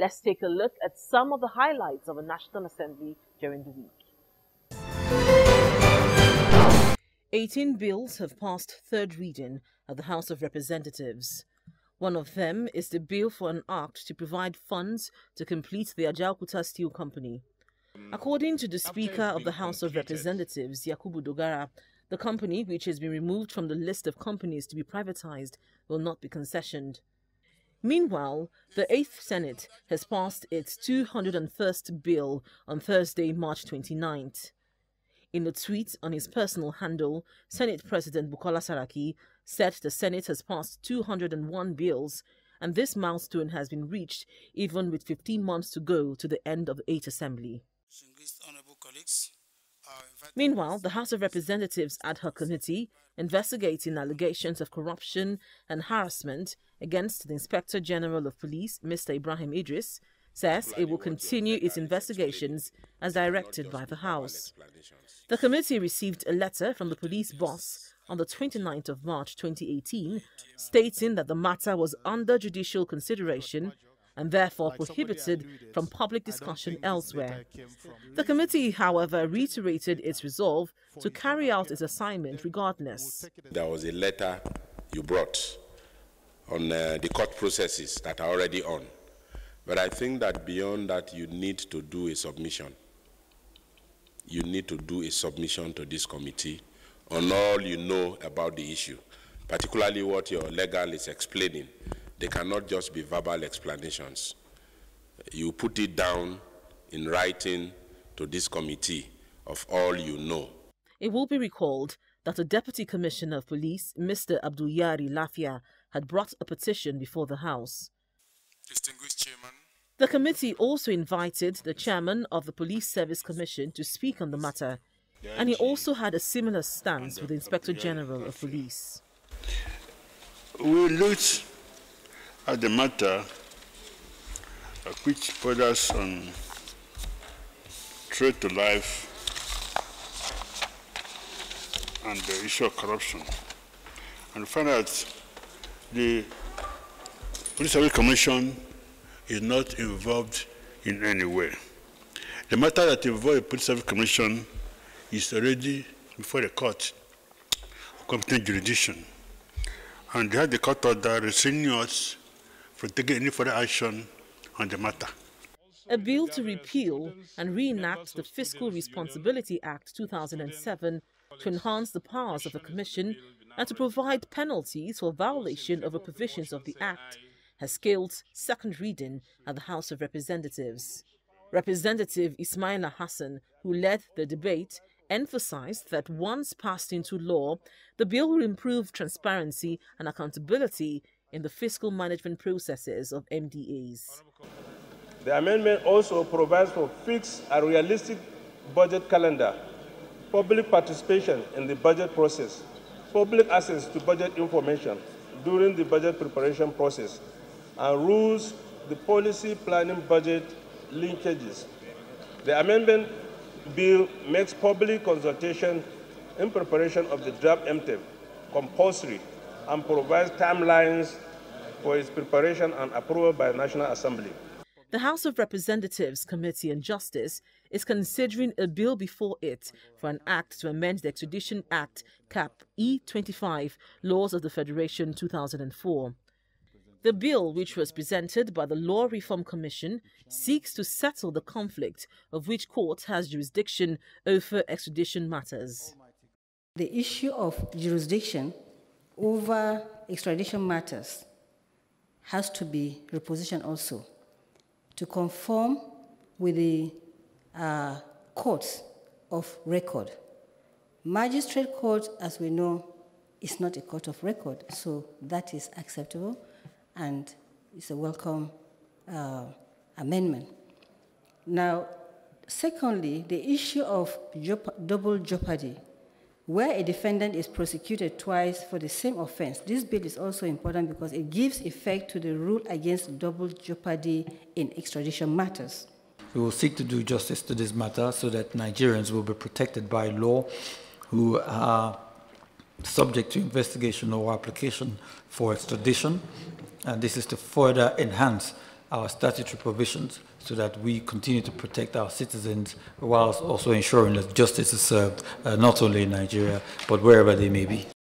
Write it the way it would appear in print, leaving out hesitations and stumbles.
Let's take a look at some of the highlights of the National Assembly during the week. 18 bills have passed third reading at the House of Representatives. One of them is the bill for an act to provide funds to complete the Ajaokuta Steel Company. According to the Speaker of the House of Representatives, Yakubu Dogara, the company, which has been removed from the list of companies to be privatized, will not be concessioned. Meanwhile, the 8th Senate has passed its 201st bill on Thursday, March 29th. In a tweet on his personal handle, Senate President Bukola Saraki said the Senate has passed 201 bills, and this milestone has been reached even with 15 months to go to the end of the 8th Assembly. Meanwhile, the House of Representatives Ad Hoc Committee investigating allegations of corruption and harassment against the Inspector General of Police, Mr. Ibrahim Idris, says it will continue its investigations as directed by the House. The committee received a letter from the police boss on the 29th of March 2018 stating that the matter was under judicial consideration and therefore prohibited from public discussion elsewhere. The committee, however, reiterated its resolve to carry out its assignment regardless. There was a letter you brought on the court processes that are already on. But I think that beyond that, you need to do a submission. You need to do a submission to this committee on all you know about the issue, particularly what your legal is explaining. They cannot just be verbal explanations. You put it down in writing to this committee of all you know. It will be recalled that the Deputy Commissioner of Police, Mr. Abdul-Yari Lafia, had brought a petition before the House. Distinguished Chairman. The committee also invited the chairman of the Police Service Commission to speak on the matter, and he also had a similar stance with the Inspector General of Police. We looked at the matter which borders on threat to life and the issue of corruption, and found out the Police Service Commission is not involved in any way. The matter that involves the Police Service Commission is already before the court of competent jurisdiction, and they have the court order restraining us from taking any further action on the matter. A bill to repeal and reenact the Fiscal Responsibility Act 2007 to enhance the powers of the Commission and to provide penalties for violation of the provisions of the Act has scaled second reading at the House of Representatives. Representative Ismaila Hassan, who led the debate, emphasized that once passed into law, the bill will improve transparency and accountability in the fiscal management processes of MDAs. The amendment also provides for fixed and realistic budget calendar, public participation in the budget process, public access to budget information during the budget preparation process, and rules the policy planning budget linkages. The amendment bill makes public consultation in preparation of the draft MTEP compulsory and provides timelines for its preparation and approval by the National Assembly. The House of Representatives Committee on Justice is considering a bill before it for an act to amend the Extradition Act Cap E25 Laws of the Federation 2004. The bill, which was presented by the Law Reform Commission, seeks to settle the conflict of which court has jurisdiction over extradition matters. The issue of jurisdiction over extradition matters has to be repositioned also to conform with the courts of record. Magistrate court, as we know, is not a court of record, so that is acceptable and it's a welcome amendment. Now, secondly, the issue of double jeopardy, where a defendant is prosecuted twice for the same offense. This bill is also important because it gives effect to the rule against double jeopardy in extradition matters. We will seek to do justice to this matter so that Nigerians will be protected by law who are subject to investigation or application for extradition. And this is to further enhance our statutory provisions so that we continue to protect our citizens whilst also ensuring that justice is served not only in Nigeria but wherever they may be.